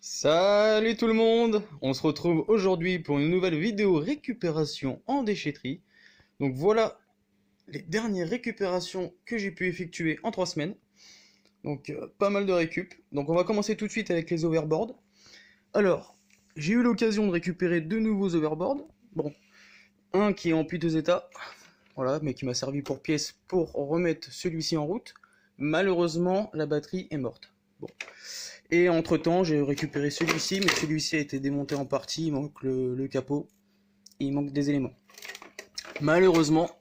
Salut tout le monde! On se retrouve aujourd'hui pour une nouvelle vidéo récupération en déchetterie. Donc voilà les dernières récupérations que j'ai pu effectuer en 3 semaines. Donc pas mal de récup. Donc on va commencer tout de suite avec les overboards. Alors, j'ai eu l'occasion de récupérer deux nouveaux overboards. Bon, un qui est en piteux état, voilà, mais qui m'a servi pour pièce pour remettre celui-ci en route. Malheureusement, la batterie est morte. Bon. Et entre temps, j'ai récupéré celui-ci, mais celui-ci a été démonté en partie, il manque le capot, et il manque des éléments. Malheureusement,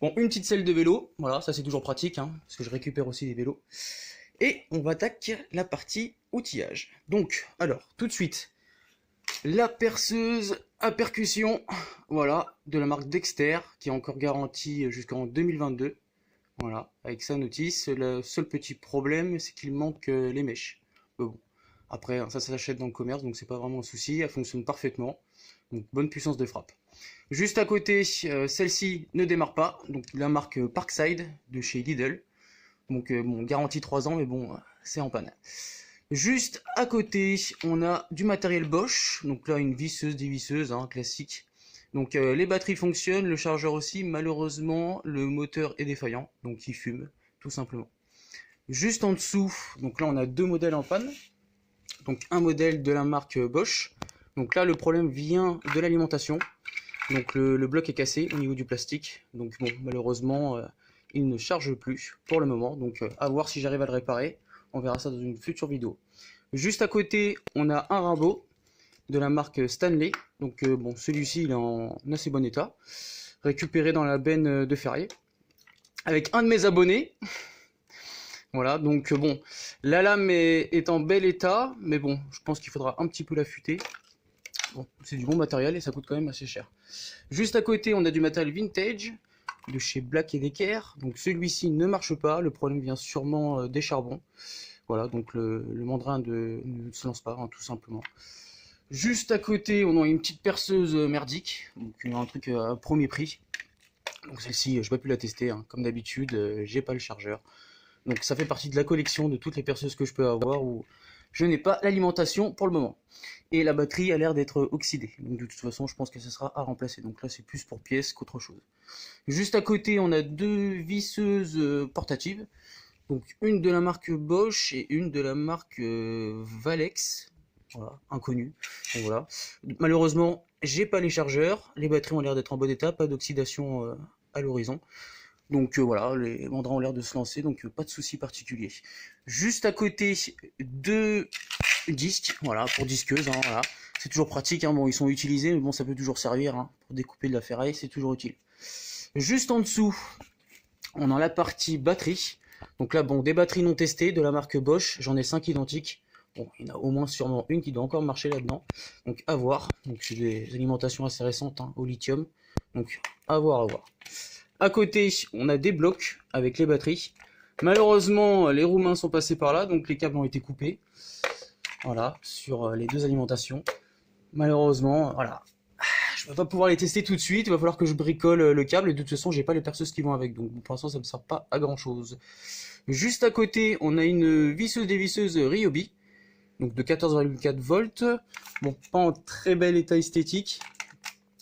bon, une petite selle de vélo, voilà, ça c'est toujours pratique, hein, parce que je récupère aussi des vélos. Et on va attaquer la partie outillage. Donc, alors, tout de suite, la perceuse à percussion, voilà, de la marque Dexter, qui est encore garantie jusqu'en 2022. Voilà, avec sa notice. Le seul petit problème, c'est qu'il manque les mèches. Mais bon, après, ça s'achète dans le commerce, donc c'est pas vraiment un souci. Elle fonctionne parfaitement. Donc, bonne puissance de frappe. Juste à côté, celle-ci ne démarre pas. Donc, la marque Parkside de chez Lidl. Donc, bon, garantie 3 ans, mais bon, c'est en panne. Juste à côté, on a du matériel Bosch. Donc là, une visseuse, dévisseuse, hein, classique. Donc les batteries fonctionnent, le chargeur aussi. Malheureusement, le moteur est défaillant, donc il fume, tout simplement. Juste en dessous, donc là on a deux modèles en panne. Donc un modèle de la marque Bosch. Donc là le problème vient de l'alimentation. Donc le bloc est cassé au niveau du plastique. Donc bon, malheureusement, il ne charge plus pour le moment. Donc à voir si j'arrive à le réparer. On verra ça dans une future vidéo. Juste à côté, on a un Rimbaud de la marque Stanley. Donc bon, celui-ci il est en assez bon état. Récupéré dans la benne de Ferrier. Avec un de mes abonnés. Voilà, donc bon, la lame est en bel état. Mais bon, je pense qu'il faudra un petit peu l'affûter. Bon, c'est du bon matériel et ça coûte quand même assez cher. Juste à côté, on a du matériel vintage de chez Black & Decker. Donc celui-ci ne marche pas. Le problème vient sûrement des charbons. Voilà, donc le mandrin ne se lance pas, hein, tout simplement. Juste à côté, on a une petite perceuse merdique, donc un truc à premier prix. Donc celle-ci, je n'ai pas pu la tester, hein. Comme d'habitude, j'ai pas le chargeur. Donc ça fait partie de la collection de toutes les perceuses que je peux avoir où je n'ai pas l'alimentation pour le moment. Et la batterie a l'air d'être oxydée. Donc de toute façon, je pense que ça sera à remplacer. Donc là, c'est plus pour pièces qu'autre chose. Juste à côté, on a deux visseuses portatives. Donc une de la marque Bosch et une de la marque Valex. Voilà, inconnue. Donc voilà. Malheureusement, j'ai pas les chargeurs. Les batteries ont l'air d'être en bon état, pas d'oxydation à l'horizon. Donc voilà, les mandrins ont l'air de se lancer, donc pas de souci particulier. Juste à côté, deux disques, voilà, pour disqueuse, hein, voilà. C'est toujours pratique, hein. Bon, ils sont utilisés, mais bon, ça peut toujours servir, hein, pour découper de la ferraille, c'est toujours utile. Juste en dessous, on a la partie batterie. Donc là, bon, des batteries non testées de la marque Bosch, j'en ai 5 identiques. Bon, il y en a au moins sûrement une qui doit encore marcher là-dedans. Donc à voir. Donc c'est des alimentations assez récentes, hein, au lithium. Donc à voir, à voir. À côté, on a des blocs avec les batteries. Malheureusement, les roumains sont passés par là, donc les câbles ont été coupés. Voilà, sur les deux alimentations. Malheureusement, voilà. Je vais pas pouvoir les tester tout de suite, il va falloir que je bricole le câble, et de toute façon, j'ai pas les perceuses qui vont avec, donc pour l'instant, ça me sert pas à grand chose. Juste à côté, on a une visseuse dévisseuse Ryobi, donc de 14,4 volts. Bon, pas en très bel état esthétique.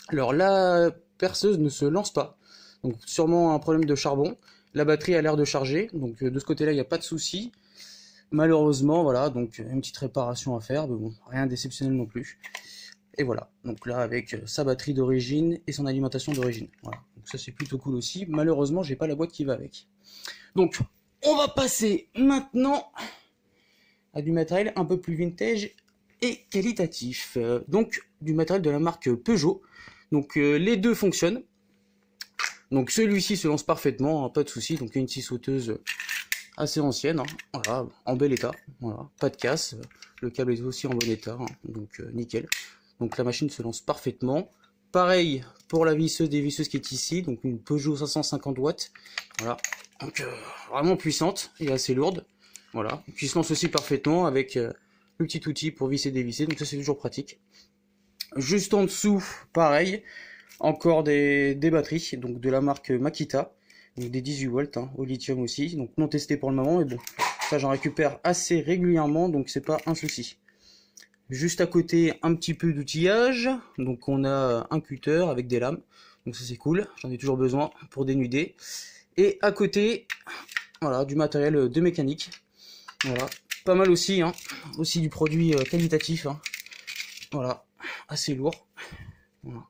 Alors, la perceuse ne se lance pas. Donc sûrement un problème de charbon. La batterie a l'air de charger, donc de ce côté-là, il n'y a pas de souci. Malheureusement, voilà, donc une petite réparation à faire, mais bon, rien d'exceptionnel non plus. Et voilà, donc là avec sa batterie d'origine et son alimentation d'origine. Voilà, donc ça c'est plutôt cool aussi. Malheureusement, j'ai pas la boîte qui va avec. Donc, on va passer maintenant à du matériel un peu plus vintage et qualitatif. Donc, du matériel de la marque Peugeot. Donc, les deux fonctionnent. Donc celui-ci se lance parfaitement, hein, pas de souci. Donc une scie sauteuse assez ancienne, hein, voilà, en bel état, voilà, pas de casse. Le câble est aussi en bon état, hein, donc nickel. Donc la machine se lance parfaitement. Pareil pour la visseuse des visseuses qui est ici, donc une Peugeot 550 watts. Voilà, donc vraiment puissante et assez lourde. Voilà, qui se lance aussi parfaitement avec le petit outil pour visser et dévisser, donc ça c'est toujours pratique. Juste en dessous, pareil. Encore des batteries, donc de la marque Makita, donc des 18 volts, hein, au lithium aussi, donc non testé pour le moment, mais bon, ça j'en récupère assez régulièrement, donc c'est pas un souci. Juste à côté, un petit peu d'outillage. Donc on a un cutter avec des lames. Donc ça c'est cool, j'en ai toujours besoin pour dénuder. Et à côté, voilà, du matériel de mécanique. Voilà, pas mal aussi, hein. Aussi du produit qualitatif, hein. Voilà, assez lourd. Voilà.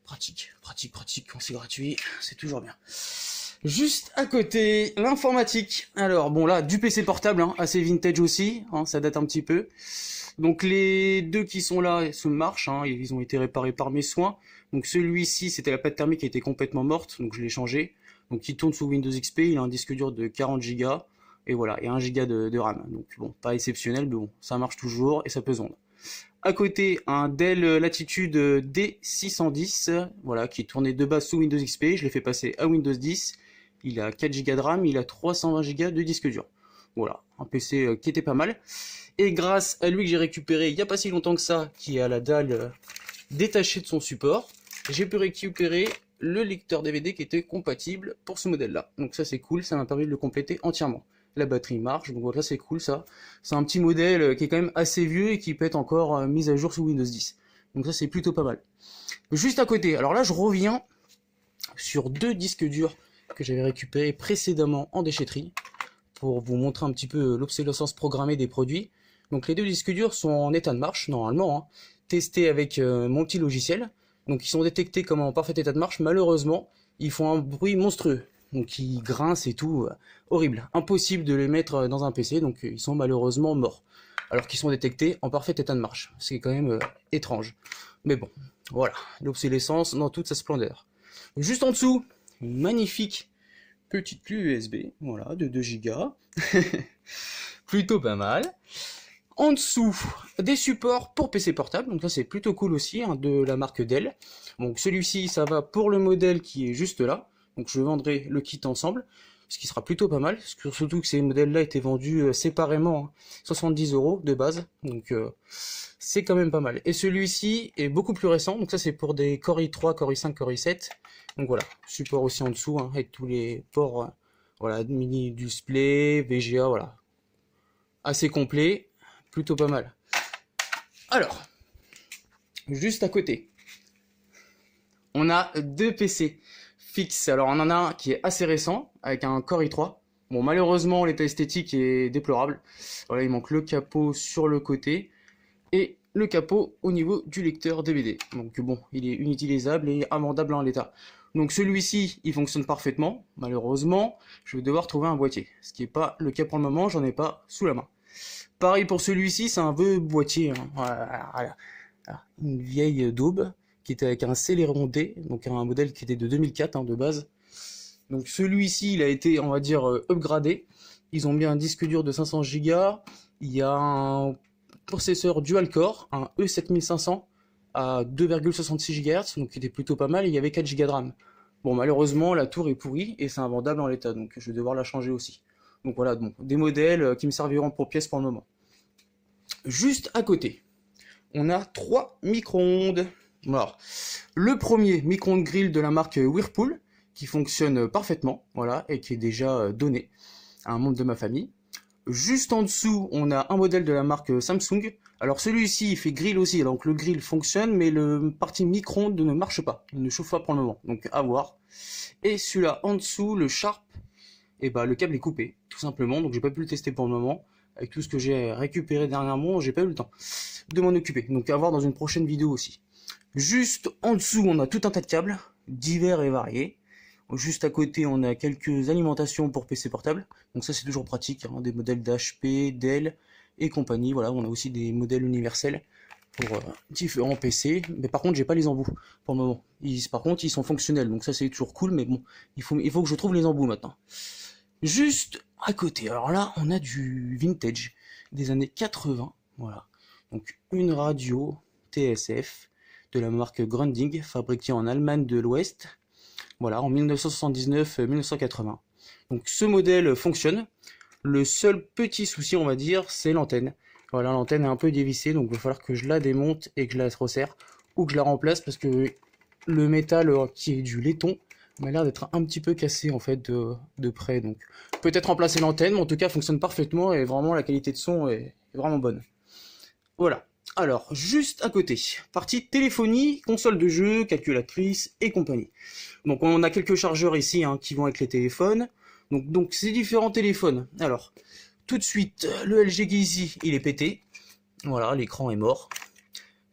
Pratique, pratique, pratique, quand c'est gratuit, c'est toujours bien. Juste à côté, l'informatique. Alors bon là, du PC portable, hein, assez vintage aussi, hein, ça date un petit peu. Donc les deux qui sont là se marchent, hein, ils ont été réparés par mes soins. Donc celui-ci, c'était la pâte thermique qui était complètement morte, donc je l'ai changé. Donc il tourne sous Windows XP, il a un disque dur de 40 Go, et voilà, et 1 Go de RAM. Donc bon, pas exceptionnel, mais bon, ça marche toujours et ça peut zonder. À côté, un Dell Latitude D610, voilà, qui tournait de base sous Windows XP, je l'ai fait passer à Windows 10. Il a 4 Go de RAM, il a 320 Go de disque dur. Voilà, un PC qui était pas mal. Et grâce à lui que j'ai récupéré il n'y a pas si longtemps que ça, qui a la dalle détachée de son support, j'ai pu récupérer le lecteur DVD qui était compatible pour ce modèle-là. Donc ça c'est cool, ça m'a permis de le compléter entièrement. La batterie marche, donc voilà, c'est cool ça. C'est un petit modèle qui est quand même assez vieux et qui peut être encore mis à jour sous Windows 10. Donc ça c'est plutôt pas mal. Juste à côté, alors là je reviens sur deux disques durs que j'avais récupérés précédemment en déchetterie pour vous montrer un petit peu l'obsolescence programmée des produits. Donc les deux disques durs sont en état de marche normalement, hein, testés avec mon petit logiciel. Donc ils sont détectés comme en parfait état de marche. Malheureusement, ils font un bruit monstrueux. Donc ils grincent et tout, horrible. Impossible de les mettre dans un PC, donc ils sont malheureusement morts. Alors qu'ils sont détectés en parfait état de marche. C'est quand même étrange. Mais bon, voilà, l'obsolescence dans toute sa splendeur. Juste en dessous, une magnifique petite clé USB, voilà, de 2 Go. Plutôt pas mal. En dessous, des supports pour PC portable, donc ça c'est plutôt cool aussi, hein, de la marque Dell. Donc celui-ci, ça va pour le modèle qui est juste là. Donc je vendrai le kit ensemble, ce qui sera plutôt pas mal, surtout que ces modèles-là étaient vendus séparément, hein, 70 € de base, donc c'est quand même pas mal. Et celui-ci est beaucoup plus récent, donc ça c'est pour des Core i3, Core i5, Core i7. Donc voilà, support aussi en dessous, hein, avec tous les ports, voilà, mini display, VGA, voilà. Assez complet, plutôt pas mal. Alors, juste à côté, on a deux PC fixes. Alors on en a un qui est assez récent, avec un Core i3. Bon, malheureusement, l'état esthétique est déplorable. Voilà, il manque le capot sur le côté et le capot au niveau du lecteur DVD. Donc bon, il est inutilisable et amendable en l'état. Donc celui-ci, il fonctionne parfaitement. Malheureusement, je vais devoir trouver un boîtier. Ce qui n'est pas le cas pour le moment, j'en ai pas sous la main. Pareil pour celui-ci, c'est un vieux boîtier. Hein. Voilà. Une vieille daube qui était avec un Celeron D, donc un modèle qui était de 2004 hein, de base. Donc celui-ci, il a été, on va dire, upgradé. Ils ont mis un disque dur de 500 Go. Il y a un processeur dual-core, un E7500 à 2,66 GHz, donc qui était plutôt pas mal. Et il y avait 4 Go de RAM. Bon, malheureusement, la tour est pourrie et c'est invendable en l'état, donc je vais devoir la changer aussi. Donc voilà, donc, des modèles qui me serviront pour pièces pour le moment. Juste à côté, on a 3 micro-ondes. Alors, le premier micro-ondes grill de la marque Whirlpool, qui fonctionne parfaitement, voilà, et qui est déjà donné à un membre de ma famille. Juste en dessous, on a un modèle de la marque Samsung. Alors celui-ci, il fait grill aussi, donc le grill fonctionne, mais le partie micro-ondes ne marche pas. Il ne chauffe pas pour le moment, donc à voir. Et celui-là en dessous, le Sharp, et bah le câble est coupé, tout simplement, donc j'ai pas pu le tester pour le moment. Avec tout ce que j'ai récupéré dernièrement, j'ai pas eu le temps de m'en occuper. Donc à voir dans une prochaine vidéo aussi. Juste en dessous, on a tout un tas de câbles, divers et variés. Juste à côté, on a quelques alimentations pour PC portable. Donc ça, c'est toujours pratique, hein, des modèles d'HP, Dell et compagnie. Voilà, on a aussi des modèles universels pour différents PC. Mais par contre, j'ai pas les embouts pour le moment. Par contre, ils sont fonctionnels, donc ça, c'est toujours cool. Mais bon, il faut que je trouve les embouts maintenant. Juste à côté, alors là, on a du vintage des années 80. Voilà, donc une radio TSF de la marque Grundig, fabriquée en Allemagne de l'Ouest. Voilà, en 1979-1980. Donc ce modèle fonctionne. Le seul petit souci, on va dire, c'est l'antenne. Voilà, l'antenne est un peu dévissée, donc il va falloir que je la démonte et que je la resserre, ou que je la remplace, parce que le métal qui est du laiton m'a l'air d'être un petit peu cassé en fait de près. Donc peut-être remplacer l'antenne, mais en tout cas fonctionne parfaitement et vraiment la qualité de son est vraiment bonne. Voilà. Alors, juste à côté, partie téléphonie, console de jeu, calculatrice et compagnie. Donc on a quelques chargeurs ici hein, qui vont avec les téléphones. Donc ces différents téléphones. Alors, tout de suite, le LG qui est ici, il est pété. Voilà, l'écran est mort.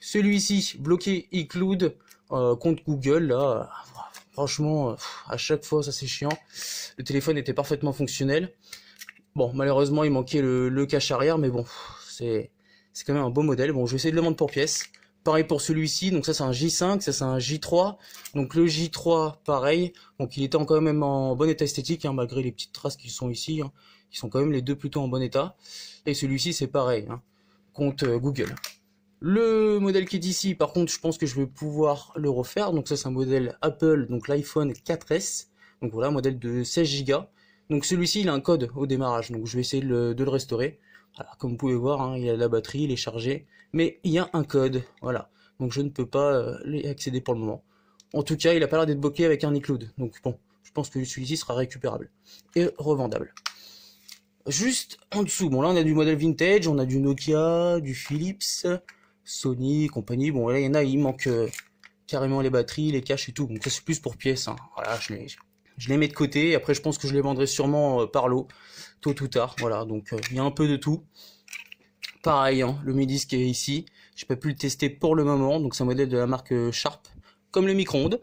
Celui-ci, bloqué iCloud, compte Google, là, franchement, à chaque fois, ça c'est chiant. Le téléphone était parfaitement fonctionnel. Bon, malheureusement, il manquait le cache arrière, mais bon, c'est quand même un beau modèle. Bon, je vais essayer de le vendre pour pièce. Pareil pour celui-ci, donc ça c'est un J5, ça c'est un J3. Donc le J3, pareil, donc il était quand même en bon état esthétique, hein, malgré les petites traces qui sont ici. Hein. Ils sont quand même les deux plutôt en bon état. Et celui-ci c'est pareil, hein, compte Google. Le modèle qui est ici, par contre, je pense que je vais pouvoir le refaire. Donc ça c'est un modèle Apple, donc l'iPhone 4S. Donc voilà, modèle de 16 Go. Donc celui-ci il a un code au démarrage, donc je vais essayer de le restaurer. Voilà, comme vous pouvez voir, hein, il a la batterie, il est chargé, mais il y a un code, voilà. Donc je ne peux pas y accéder pour le moment. En tout cas, il a pas l'air d'être bloqué avec un iCloud. Donc bon, je pense que celui-ci sera récupérable et revendable. Juste en dessous, bon là on a du modèle vintage, on a du Nokia, du Philips, Sony, compagnie. Bon là il y en a, il manque carrément les batteries, les caches et tout. Donc ça c'est plus pour pièces. Hein. Voilà, je les mets de côté. Après je pense que je les vendrai sûrement par lot, tôt ou tard. Voilà, donc il y a un peu de tout. Pareil, hein, le Mi-Disc est ici. J'ai pas pu le tester pour le moment. Donc c'est un modèle de la marque Sharp, comme le micro-ondes.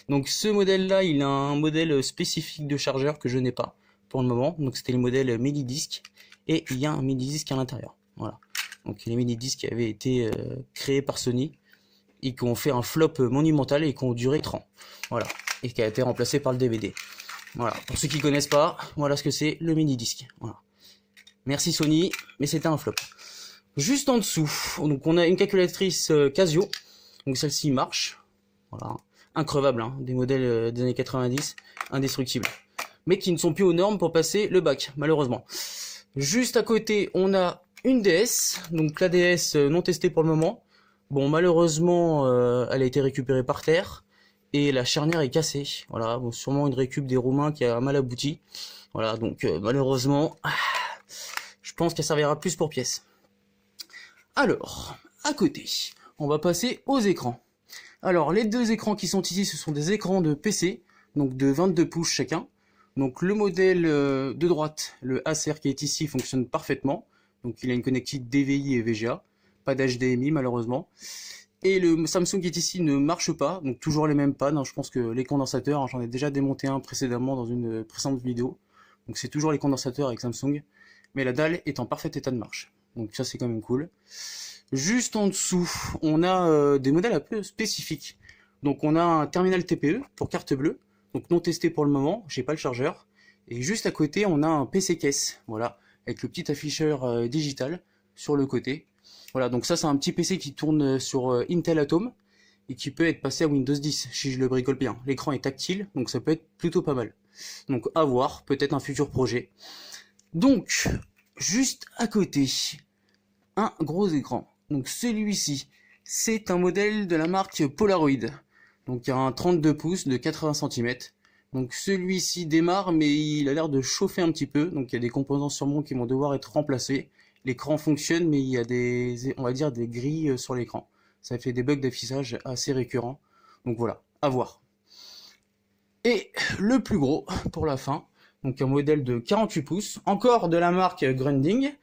Donc ce modèle-là, il a un modèle spécifique de chargeur que je n'ai pas pour le moment. Donc c'était le modèle mini-disc et il y a un mini-disc à l'intérieur. Voilà. Donc les mini-disques qui avaient été créés par Sony et qui ont fait un flop monumental et qui ont duré 30 ans. Voilà. Et qui a été remplacé par le DVD. Voilà. Pour ceux qui connaissent pas, voilà ce que c'est le mini-disque. Voilà. Merci Sony, mais c'était un flop. Juste en dessous, donc on a une calculatrice Casio. Donc celle-ci marche. Voilà. Increvable, hein, des modèles des années 90, indestructibles. Mais qui ne sont plus aux normes pour passer le bac, malheureusement. Juste à côté, on a une DS, donc la DS non testée pour le moment. Bon, malheureusement, elle a été récupérée par terre, et la charnière est cassée. Voilà, bon, sûrement une récup des Roumains qui a mal abouti. Voilà, donc malheureusement, je pense qu'elle servira plus pour pièces. Alors, à côté, on va passer aux écrans. Alors, les deux écrans qui sont ici, ce sont des écrans de PC, donc de 22 pouces chacun. Donc le modèle de droite, le Acer qui est ici, fonctionne parfaitement. Donc il a une connectique DVI et VGA, pas d'HDMI malheureusement. Et le Samsung qui est ici ne marche pas, donc toujours les mêmes pannes. Je pense que les condensateurs, j'en ai déjà démonté un précédemment dans une précédente vidéo. Donc c'est toujours les condensateurs avec Samsung, mais la dalle est en parfait état de marche. Donc ça c'est quand même cool. Juste en dessous, on a des modèles un peu spécifiques. Donc on a un terminal TPE pour carte bleue, donc non testé pour le moment, j'ai pas le chargeur. Et juste à côté, on a un PC caisse, voilà, avec le petit afficheur digital sur le côté. Voilà, donc ça c'est un petit PC qui tourne sur Intel Atom et qui peut être passé à Windows 10 si je le bricole bien. L'écran est tactile, donc ça peut être plutôt pas mal. Donc à voir, peut-être un futur projet. Donc, juste à côté, un gros écran. Donc celui-ci, c'est un modèle de la marque Polaroid. Donc il y a un 32 pouces de 80 cm. Donc celui-ci démarre, mais il a l'air de chauffer un petit peu. Donc il y a des composants sûrement qui vont devoir être remplacés. L'écran fonctionne, mais il y a des, on va dire, des grilles sur l'écran. Ça fait des bugs d'affichage assez récurrents. Donc voilà, à voir. Et le plus gros pour la fin, donc un modèle de 48 pouces, encore de la marque Grundig.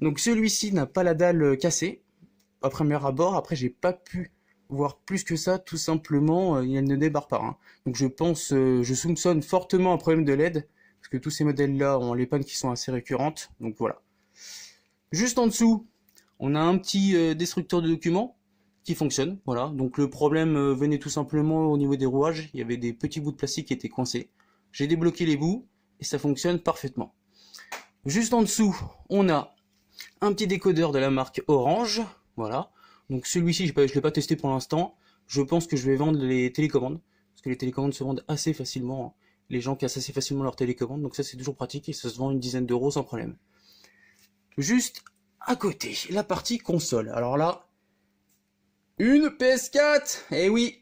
Donc celui-ci n'a pas la dalle cassée, à premier abord. Après j'ai pas pu voir plus que ça, tout simplement il ne débarre pas. Hein. Donc je pense, je soupçonne fortement un problème de LED, parce que tous ces modèles-là ont les pannes qui sont assez récurrentes, donc voilà. Juste en dessous, on a un petit destructeur de documents qui fonctionne, voilà. Donc le problème venait tout simplement au niveau des rouages, il y avait des petits bouts de plastique qui étaient coincés. J'ai débloqué les bouts, et ça fonctionne parfaitement. Juste en dessous, on a un petit décodeur de la marque Orange, voilà. Donc celui-ci, je ne l'ai pas testé pour l'instant. Je pense que je vais vendre les télécommandes, parce que les télécommandes se vendent assez facilement. Les gens cassent assez facilement leurs télécommandes, donc ça c'est toujours pratique et ça se vend une dizaine d'euros sans problème. Juste à côté, la partie console. Alors là, une PS4, eh oui,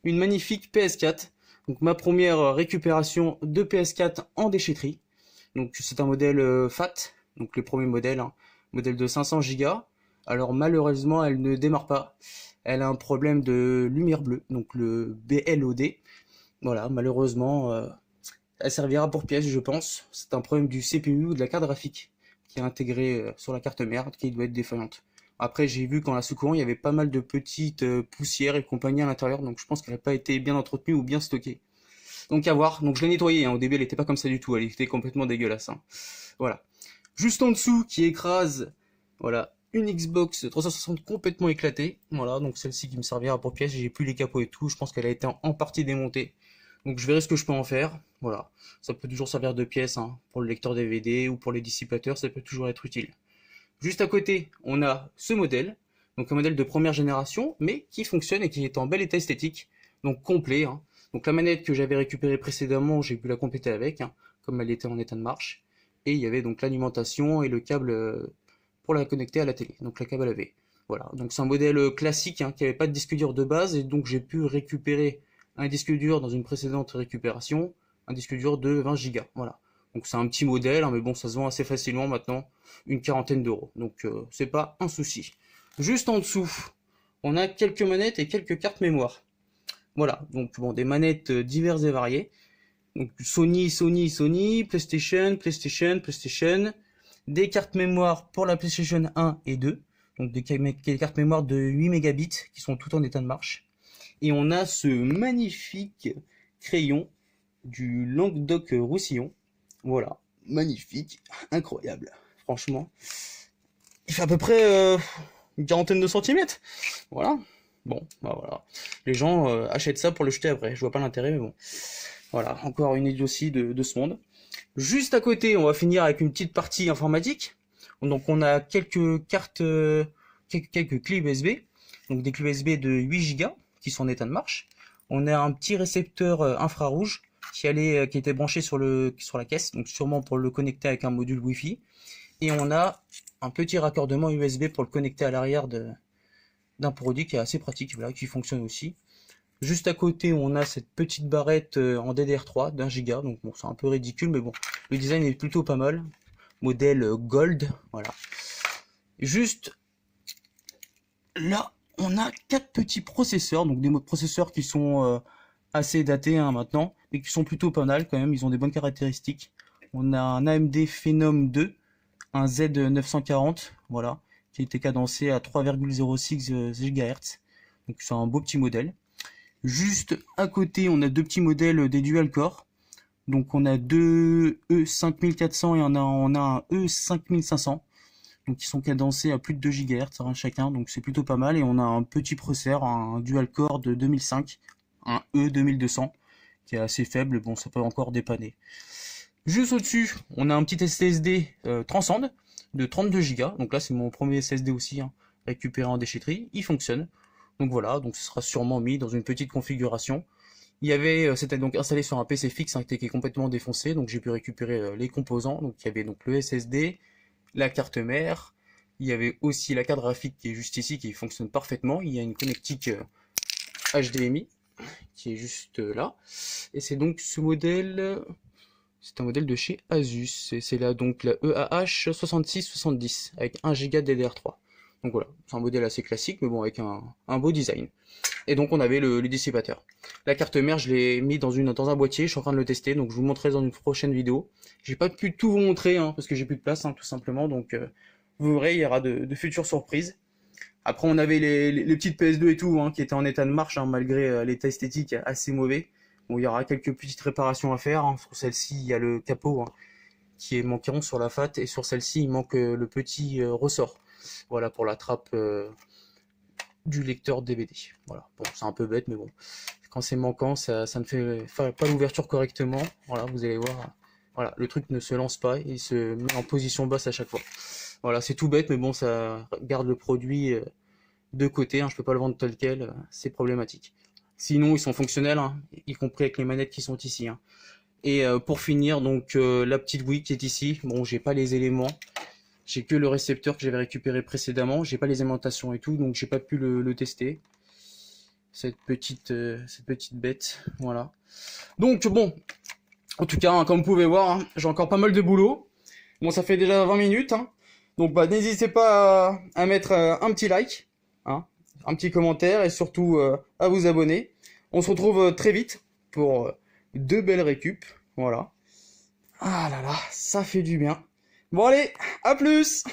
une magnifique PS4. Donc ma première récupération de PS4 en déchetterie. Donc c'est un modèle FAT, donc le premier modèle, hein, modèle de 500 Go. Alors malheureusement, elle ne démarre pas. Elle a un problème de lumière bleue, donc le BLOD. Voilà, malheureusement, elle servira pour pièce, je pense. C'est un problème du CPU ou de la carte graphique qui est intégrée sur la carte mère, qui doit être défaillante. Après, j'ai vu qu'en la secouant, il y avait pas mal de petites poussières et compagnie à l'intérieur, donc je pense qu'elle n'a pas été bien entretenue ou bien stockée. Donc à voir. Donc je l'ai nettoyée, hein. Au début, elle n'était pas comme ça du tout. Elle était complètement dégueulasse, hein. Voilà. Juste en dessous, qui écrase, voilà, une Xbox 360 complètement éclatée. Voilà, donc celle-ci qui me servira pour pièce. J'ai plus les capots et tout. Je pense qu'elle a été en partie démontée. Donc je verrai ce que je peux en faire. Voilà, ça peut toujours servir de pièce, hein, pour le lecteur DVD ou pour les dissipateurs, ça peut toujours être utile. Juste à côté, on a ce modèle, donc un modèle de première génération, mais qui fonctionne et qui est en bel état esthétique, donc complet, hein. Donc la manette que j'avais récupérée précédemment, j'ai pu la compléter avec, hein, comme elle était en état de marche. Et il y avait donc l'alimentation et le câble pour la connecter à la télé, donc la câble AV. Voilà, donc c'est un modèle classique, hein, qui n'avait pas de disque dur de base, et donc j'ai pu récupérer un disque dur dans une précédente récupération, un disque dur de 20 Go. Voilà. Donc c'est un petit modèle, hein, mais bon, ça se vend assez facilement maintenant, une quarantaine d'euros. Donc c'est pas un souci. Juste en dessous, on a quelques manettes et quelques cartes mémoire. Voilà, donc bon, des manettes diverses et variées. Donc Sony, PlayStation, des cartes mémoire pour la PlayStation 1 et 2, donc des cartes mémoire de 8 mégabits qui sont toutes en état de marche. Et on a ce magnifique crayon du Languedoc-Roussillon. Voilà, magnifique, incroyable, franchement. Il fait à peu près une quarantaine de centimètres. Voilà. Bon, bah voilà. Les gens achètent ça pour le jeter après. Je vois pas l'intérêt, mais bon. Voilà, encore une idiotie de ce monde. Juste à côté, on va finir avec une petite partie informatique. Donc on a quelques cartes, quelques clés USB. Donc des clés USB de 8 Go qui sont en état de marche. On a un petit récepteur infrarouge qui était branché sur la caisse, donc sûrement pour le connecter avec un module Wi-Fi. Et on a un petit raccordement USB pour le connecter à l'arrière d'un produit qui est assez pratique, voilà, qui fonctionne aussi. Juste à côté, on a cette petite barrette en DDR3 d'1 Go, donc bon, c'est un peu ridicule, mais bon, le design est plutôt pas mal. Modèle Gold, voilà. Juste là, on a 4 petits processeurs, donc des processeurs qui sont assez datés, hein, maintenant, mais qui sont plutôt pas mal quand même, ils ont des bonnes caractéristiques. On a un AMD Phenom 2, un Z940, voilà, qui a été cadencé à 3,06 GHz, donc c'est un beau petit modèle. Juste à côté, on a deux petits modèles des dual core. Donc on a deux E5400 et on a un E5500. Donc qui sont cadencés à plus de 2 GHz chacun, donc c'est plutôt pas mal. Et on a un petit processeur, un dual core de 2005, un E2200, qui est assez faible, bon ça peut encore dépanner. Juste au-dessus, on a un petit SSD Transcend de 32 Go. Donc là c'est mon premier SSD aussi, hein, récupéré en déchetterie, il fonctionne. Donc voilà, donc ce sera sûrement mis dans une petite configuration. C'était donc installé sur un PC fixe, hein, qui est complètement défoncé, donc j'ai pu récupérer les composants. Donc il y avait donc le SSD, la carte mère, il y avait aussi la carte graphique qui est juste ici, qui fonctionne parfaitement. Il y a une connectique HDMI qui est juste là, et c'est donc ce modèle, c'est un modèle de chez Asus, et c'est là donc la EAH6670 avec 1 Go DDR3. Donc voilà, c'est un modèle assez classique, mais bon, avec un beau design. Et donc on avait le dissipateur. La carte mère, je l'ai mis dans un boîtier, je suis en train de le tester, donc je vous montrerai dans une prochaine vidéo. J'ai pas pu tout vous montrer, hein, parce que j'ai plus de place, hein, tout simplement, donc vous verrez, il y aura de futures surprises. Après on avait les petites PS2 et tout, hein, qui étaient en état de marche, hein, malgré l'état esthétique assez mauvais. Bon, il y aura quelques petites réparations à faire, hein. Sur celle-ci, il y a le capot, hein, qui est manquant sur la FAT, et sur celle-ci, il manque le petit ressort. Voilà, pour la trappe du lecteur DVD. Voilà, bon, c'est un peu bête, mais bon, quand c'est manquant, ça ne fait pas l'ouverture correctement. Voilà, vous allez voir, voilà, le truc ne se lance pas, il se met en position basse à chaque fois. Voilà, c'est tout bête, mais bon, ça garde le produit de côté, hein, je peux pas le vendre tel quel, c'est problématique. Sinon, ils sont fonctionnels, hein, y compris avec les manettes qui sont ici, hein. Et pour finir, donc la petite Wii qui est ici. Bon, j'ai pas les éléments, j'ai que le récepteur que j'avais récupéré précédemment, j'ai pas les alimentations et tout, donc j'ai pas pu le tester. Cette petite bête, voilà. Donc bon, en tout cas, hein, comme vous pouvez voir, hein, j'ai encore pas mal de boulot. Bon, ça fait déjà 20 minutes, hein. Donc bah n'hésitez pas à mettre un petit like, hein, un petit commentaire et surtout à vous abonner. On se retrouve très vite pour deux belles récup. Voilà. Ah là là, ça fait du bien. Bon allez, à plus!